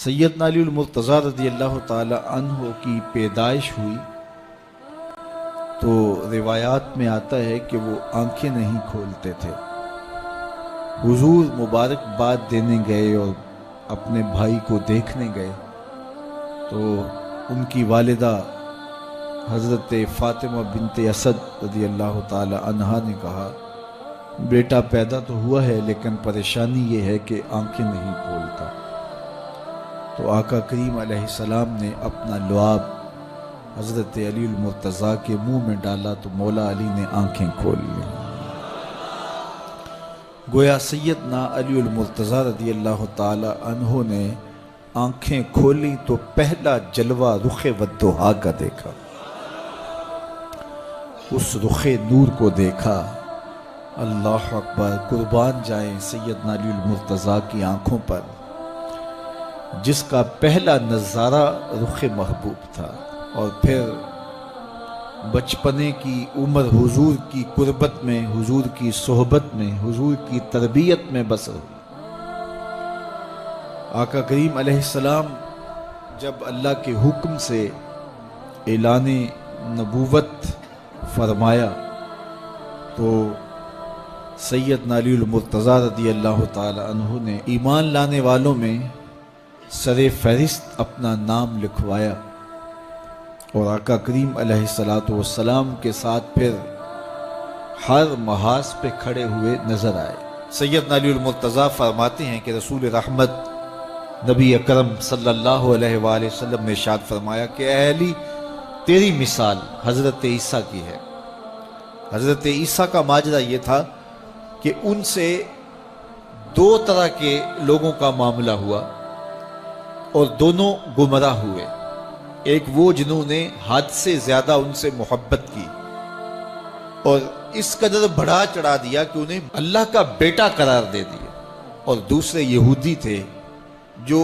سیدنا علی المرتضیٰ رضی اللہ تعالی عنہ کی پیدائش ہوئی تو روایات میں آتا ہے کہ وہ آنکھیں نہیں کھولتے تھے۔ حضور مبارکباد دینے گئے اور اپنے بھائی کو دیکھنے گئے تو ان کی والدہ حضرت فاطمہ بنت اسد رضی اللہ تعالی عنہا نے کہا، بیٹا پیدا تو ہوا ہے لیکن پریشانی یہ ہے کہ آنکھیں نہیں کھولتا۔ تو آقا کریم علیہ السلام نے اپنا لعاب حضرت علی المرتضیٰ کے منہ میں ڈالا تو مولا علی نے آنکھیں کھول لیں۔ گویا سیدنا علی المرتضیٰ رضی اللہ تعالی عنہ نے آنکھیں کھولی تو پہلا جلوہ رخ والضحیٰ کا دیکھا، اس رخ نور کو دیکھا۔ اللہ اکبر، قربان جائیں سیدنا علی المرتضیٰ کی آنکھوں پر، جس کا پہلا نظارہ رخ محبوب تھا، اور پھر بچپنے کی عمر حضور کی قربت میں، حضور کی صحبت میں، حضور کی تربیت میں بسر ہوئی۔ آقا کریم علیہ السلام جب اللہ کے حکم سے اعلان نبوت فرمایا تو سیدنا علی المرتضیٰ رضی اللہ تعالی عنہ نے ایمان لانے والوں میں سر فہرست اپنا نام لکھوایا، اور آقا کریم علیہ السلام کے ساتھ پھر ہر محاذ پہ کھڑے ہوئے نظر آئے۔ سیدنا علی المرتضیٰ فرماتے ہیں کہ رسول رحمت نبی اکرم صلی اللہ علیہ وآلہ وسلم نے ارشاد فرمایا کہ اے علی، تیری مثال حضرت عیسیٰ کی ہے۔ حضرت عیسیٰ کا ماجرا یہ تھا کہ ان سے دو طرح کے لوگوں کا معاملہ ہوا اور دونوں گمراہ ہوئے۔ ایک وہ جنہوں نے حد سے زیادہ ان سے محبت کی اور اس قدر بڑھا چڑھا دیا کہ انہیں اللہ کا بیٹا قرار دے دیا، اور دوسرے یہودی تھے جو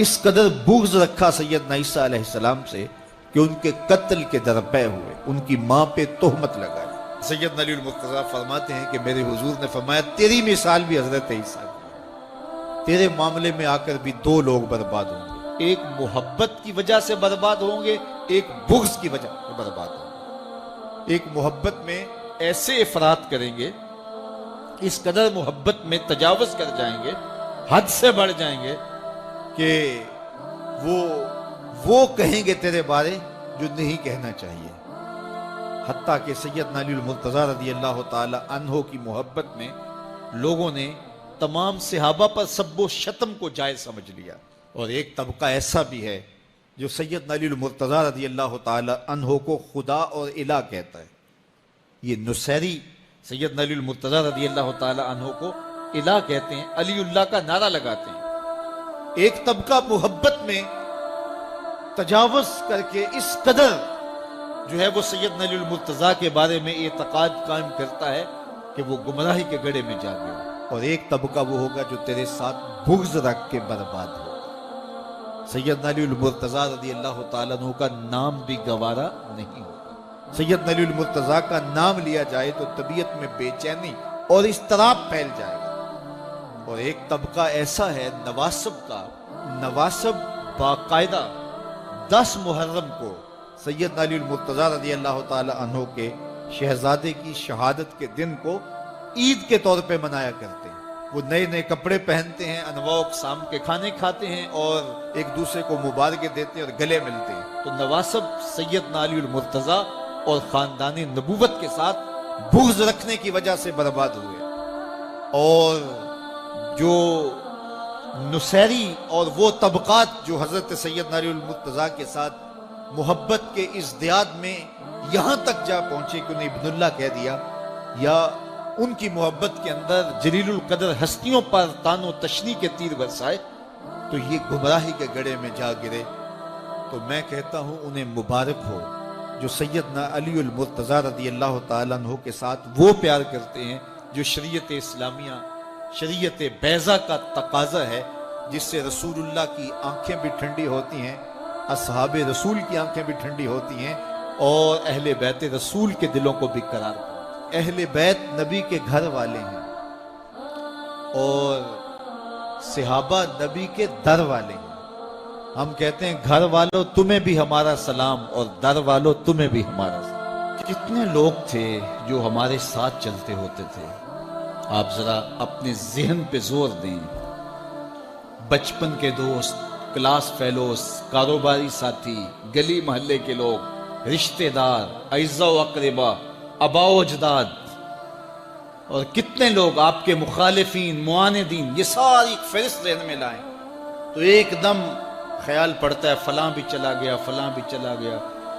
اس قدر بغض رکھا سیدنا عیسیٰ علیہ السلام سے کہ ان کے قتل کے درپے ہوئے، ان کی ماں پہ تہمت لگائی۔ سیدنا علی المرتضیٰ فرماتے ہیں کہ میرے حضور نے فرمایا تیری مثال بھی حضرت عیسیٰ کی، تیرے معاملے میں آ کر بھی دو لوگ برباد ہوں گے، ایک محبت کی وجہ سے برباد ہوں گے، ایک بغض کی وجہ سے برباد ہوں گے۔ ایک محبت میں ایسے افراط کریں گے، اس قدر محبت میں تجاوز کر جائیں گے، حد سے بڑھ جائیں گے کہ وہ کہیں گے تیرے بارے جو نہیں کہنا چاہیے۔ حتیٰ کہ سیدنا علی المرتضیٰ رضی اللہ تعالی عنہ کی محبت میں لوگوں نے تمام صحابہ پر سب و شتم کو جائز سمجھ لیا، اور ایک طبقہ ایسا بھی ہے جو سیدنا علی المرتضیٰ رضی اللہ تعالی عنہ کو خدا اور الہ کہتا ہے۔ یہ نصیری سیدنا علی المرتضیٰ رضی اللہ تعالی عنہ کو الہ کہتے ہیں، علی اللہ کا نعرہ لگاتے ہیں۔ ایک طبقہ محبت میں تجاوز کر کے اس قدر جو ہے وہ سیدنا علی المرتضیٰ کے بارے میں اعتقاد قائم کرتا ہے کہ وہ گمراہی کے گڑھے میں جا گیا، اور ایک طبقہ وہ ہوگا جو تیرے ساتھ بغض رکھ کے برباد ہوگا۔ سیدنا علی المرتضیٰ رضی اللہ تعالیٰ عنہ کا نام بھی گوارا نہیں ہوگا۔ سیدنا علی المرتضیٰ کا نام لیا جائے تو طبیعت میں بے چینی اور اضطراب پھیل جائے گا۔ اور ایک طبقہ ایسا ہے نواسب کا، نواسب باقاعدہ 10 محرم کو سیدنا علی المرتضیٰ رضی اللہ تعالی عنہ کے شہزادے کی شہادت کے دن کو عید کے طور پہ منایا کرتے ہیں۔ وہ نئے نئے کپڑے پہنتے ہیں، انواع اقسام کے کھانے کھاتے ہیں، اور ایک دوسرے کو مبارکیں دیتے ہیں اور گلے ملتے ہیں۔ تو نواسب سیدنا علی المرتضیٰ اور خاندان نبوت کے ساتھ بغض رکھنے کی وجہ سے برباد ہوئے، اور جو نصیری اور وہ طبقات جو حضرت سیدنا علی المرتضیٰ کے ساتھ محبت کے ازدیاد میں یہاں تک جا پہنچے کہ انہیں ابن اللہ کہہ دیا، یا ان کی محبت کے اندر جلیل القدر ہستیوں پر تان و تشنی کے تیر برسائے، تو یہ گمراہی کے گڑھے میں جا گرے۔ تو میں کہتا ہوں انہیں مبارک ہو جو سیدنا علی المرتضیٰ رضی اللہ تعالیٰ عنہ کے ساتھ وہ پیار کرتے ہیں جو شریعت اسلامیہ، شریعت بیضا کا تقاضا ہے، جس سے رسول اللہ کی آنکھیں بھی ٹھنڈی ہوتی ہیں، اصحاب رسول کی آنکھیں بھی ٹھنڈی ہوتی ہیں، اور اہل بیت رسول کے دلوں کو بھی قرار پاتے ہیں۔ اہل بیت نبی کے گھر والے ہیں، اور صحابہ نبی کے در والے ہیں، ہم کہتے ہیں گھر والوں تمہیں بھی ہمارا سلام اور در والوں تمہیں بھی ہمارا سلام. کتنے لوگ تھے جو ہمارے ساتھ چلتے ہوتے تھے. آپ ذرا اپنے ذہن پہ زور دیں. بچپن کے دوست، کلاس فیلوز، کاروباری ساتھی، گلی محلے کے لوگ، رشتہ دار، اعزاء و اقربا، آباء و اجداد، اور کتنے لوگ آپ کے مخالفین، معاندین، یہ ساری فہرست ذہن میں لائیں تو ایک دم خیال پڑتا ہے فلاں بھی چلا گیا، فلاں بھی چلا گیا.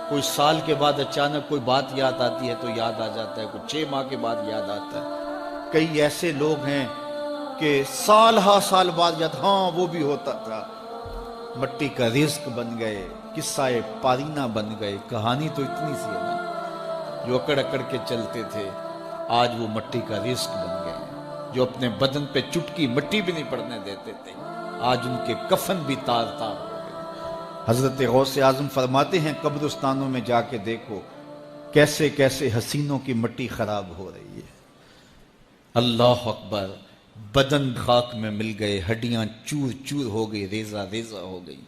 کوئی سال کے بعد اچانک کوئی بات یاد آتی ہے تو یاد آ جاتا ہے، کوئی 6 ماہ کے بعد یاد آتا ہے. کئی ایسے لوگ ہیں کہ سال ہا سال بعد یاد، ہاں وہ بھی ہوتا تھا. مٹی کا رزق بن گئے، قصہ پارینہ بن گئے. کہانی تو اتنی سی ہے نا، جو اکڑ اکڑ کے چلتے تھے آج وہ مٹی کا رزق بن گئے ہیں. جو اپنے بدن پہ چٹکی مٹی بھی نہیں پڑنے دیتے تھے آج ان کے کفن بھی تار تار ہو گئے. حضرت غوث اعظم فرماتے ہیں قبرستانوں میں جا کے دیکھو کیسے کیسے حسینوں کی مٹی خراب ہو رہی ہے. اللہ اکبر. بدن خاک میں مل گئے، ہڈیاں چور چور ہو گئی، ریزہ ریزہ ہو گئی.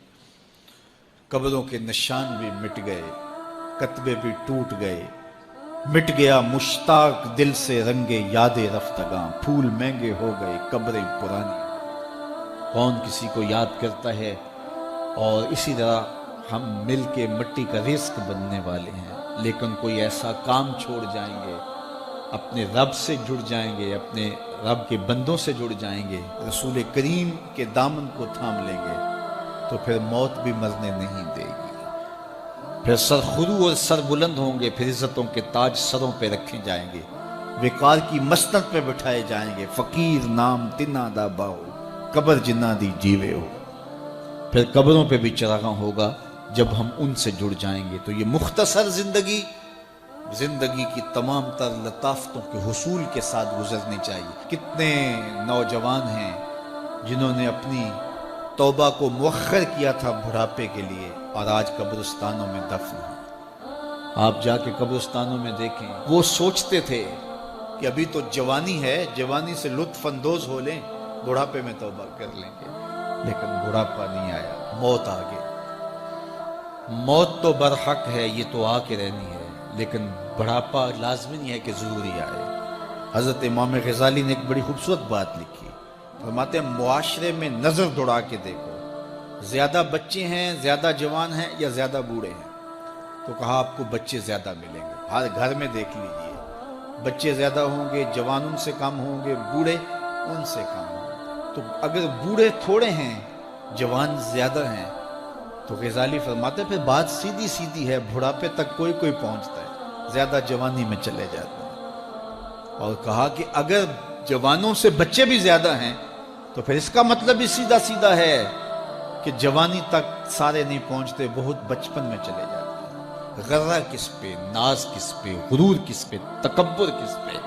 قبروں کے نشان بھی مٹ گئے، کتبے بھی ٹوٹ گئے. مٹ گیا مشتاق دل سے رنگے یاد رفتگاں، پھول مہنگے ہو گئے، قبریں پرانی. کون کسی کو یاد کرتا ہے؟ اور اسی طرح ہم مل کے مٹی کا رزق بننے والے ہیں، لیکن کوئی ایسا کام چھوڑ جائیں گے، اپنے رب سے جڑ جائیں گے، اپنے رب کے بندوں سے جڑ جائیں گے، رسول کریم کے دامن کو تھام لیں گے تو پھر موت بھی مرنے نہیں دے گی. پھر سر خرو اور سر بلند ہوں گے، پھر عزتوں کے تاج سروں پہ رکھے جائیں گے، وقار کی مسند پہ بٹھائے جائیں گے. فقیر نام تنا دا باؤ، قبر جنہ دی جیوے ہو. پھر قبروں پہ بھی چراغاں ہوگا جب ہم ان سے جڑ جائیں گے. تو یہ مختصر زندگی کی تمام تر لطافتوں کے حصول کے ساتھ گزرنی چاہیے. کتنے نوجوان ہیں جنہوں نے اپنی توبہ کو مؤخر کیا تھا بڑھاپے کے لیے اور آج قبرستانوں میں دفن ہیں. آپ جا کے قبرستانوں میں دیکھیں، وہ سوچتے تھے کہ ابھی تو جوانی ہے، جوانی سے لطف اندوز ہو لیں، بڑھاپے میں توبہ کر لیں گے. لیکن بڑھاپا نہیں آیا، موت آ گئی. موت تو برحق ہے، یہ تو آ کے رہنی ہے، لیکن بڑھاپا لازمی نہیں ہے کہ ضروری آئے. حضرت امام غزالی نے ایک بڑی خوبصورت بات لکھی. فرماتے ہیں معاشرے میں نظر دوڑا کے دیکھو، زیادہ بچے ہیں، زیادہ جوان ہیں یا زیادہ بوڑھے ہیں؟ تو کہا آپ کو بچے زیادہ ملیں گے. ہر گھر میں دیکھ لیجئے، بچے زیادہ ہوں گے، جوان ان سے کم ہوں گے، بوڑھے ان سے کم ہوں گے. تو اگر بوڑھے تھوڑے ہیں، جوان زیادہ ہیں، تو غزالی فرماتے ہیں پھر بات سیدھی سیدھی ہے، بڑھاپے تک کوئی کوئی پہنچتا ہے، زیادہ جوانی میں چلے جاتے ہیں. اور کہا کہ اگر جوانوں سے بچے بھی زیادہ ہیں تو پھر اس کا مطلب ہی سیدھا سیدھا ہے کہ جوانی تک سارے نہیں پہنچتے، بہت بچپن میں چلے جاتے ہیں. غرہ کس پہ، ناز کس پہ، غرور کس پہ، تکبر کس پہ؟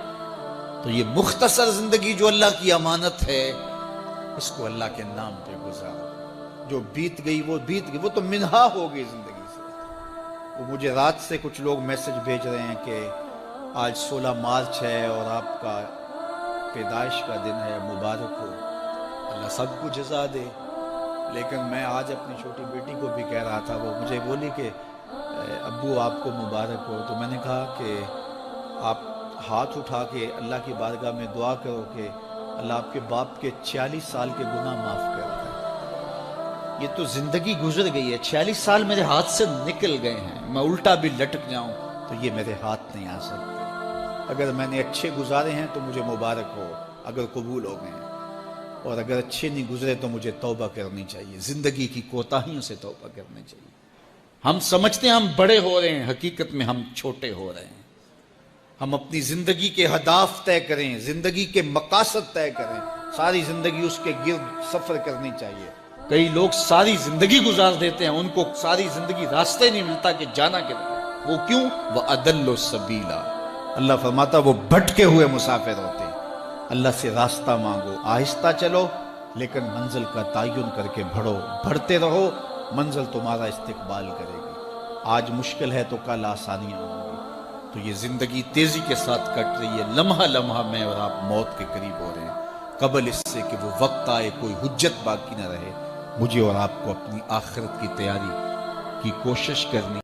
تو یہ مختصر زندگی جو اللہ کی امانت ہے، اس کو اللہ کے نام پہ گزارو. جو بیت گئی وہ بیت گئی، وہ تو منہا ہو گئی زندگی سے. وہ مجھے رات سے کچھ لوگ میسج بھیج رہے ہیں کہ آج 16 مارچ ہے اور آپ کا پیدائش کا دن ہے، مبارک ہو، اللہ سب کو جزا دے. لیکن میں آج اپنی چھوٹی بیٹی کو بھی کہہ رہا تھا، وہ مجھے بولی کہ ابو آپ کو مبارک ہو. تو میں نے کہا کہ آپ ہاتھ اٹھا کے اللہ کی بارگاہ میں دعا کرو کہ اللہ آپ کے باپ کے 46 سال کے گناہ معاف کر دے. یہ تو زندگی گزر گئی ہے، 46 سال میرے ہاتھ سے نکل گئے ہیں. میں الٹا بھی لٹک جاؤں تو یہ میرے ہاتھ نہیں آ سکتے. اگر میں نے اچھے گزارے ہیں تو مجھے مبارک ہو اگر قبول ہو گئے ہیں، اور اگر اچھے نہیں گزرے تو مجھے توبہ کرنی چاہیے. زندگی کی کوتاہیوں سے توبہ کرنی چاہیے. ہم سمجھتے ہیں ہم بڑے ہو رہے ہیں، حقیقت میں ہم چھوٹے ہو رہے ہیں. ہم اپنی زندگی کے اہداف طے کریں، زندگی کے مقاصد طے کریں. ساری زندگی اس کے گرد سفر کرنی چاہیے. کئی لوگ ساری زندگی گزار دیتے ہیں، ان کو ساری زندگی راستہ نہیں ملتا کہ جانا کدھر. وہ کیوں؟ وَأَضَلُّ السَّبِيلَ. اللہ فرماتا وہ بھٹکے ہوئے مسافر ہوتے ہیں. اللہ سے راستہ مانگو، آہستہ چلو لیکن منزل کا تعین کر کے بڑھو. بڑھتے رہو، منزل تمہارا استقبال کرے گی. آج مشکل ہے تو کل آسانیاں ہوں گی. تو یہ زندگی تیزی کے ساتھ کٹ رہی ہے. لمحہ لمحہ میں اور آپ موت کے قریب ہو رہے ہیں. قبل اس سے کہ وہ وقت آئے کوئی حجت باقی نہ رہے، مجھے اور آپ کو اپنی آخرت کی تیاری کی کوشش کرنی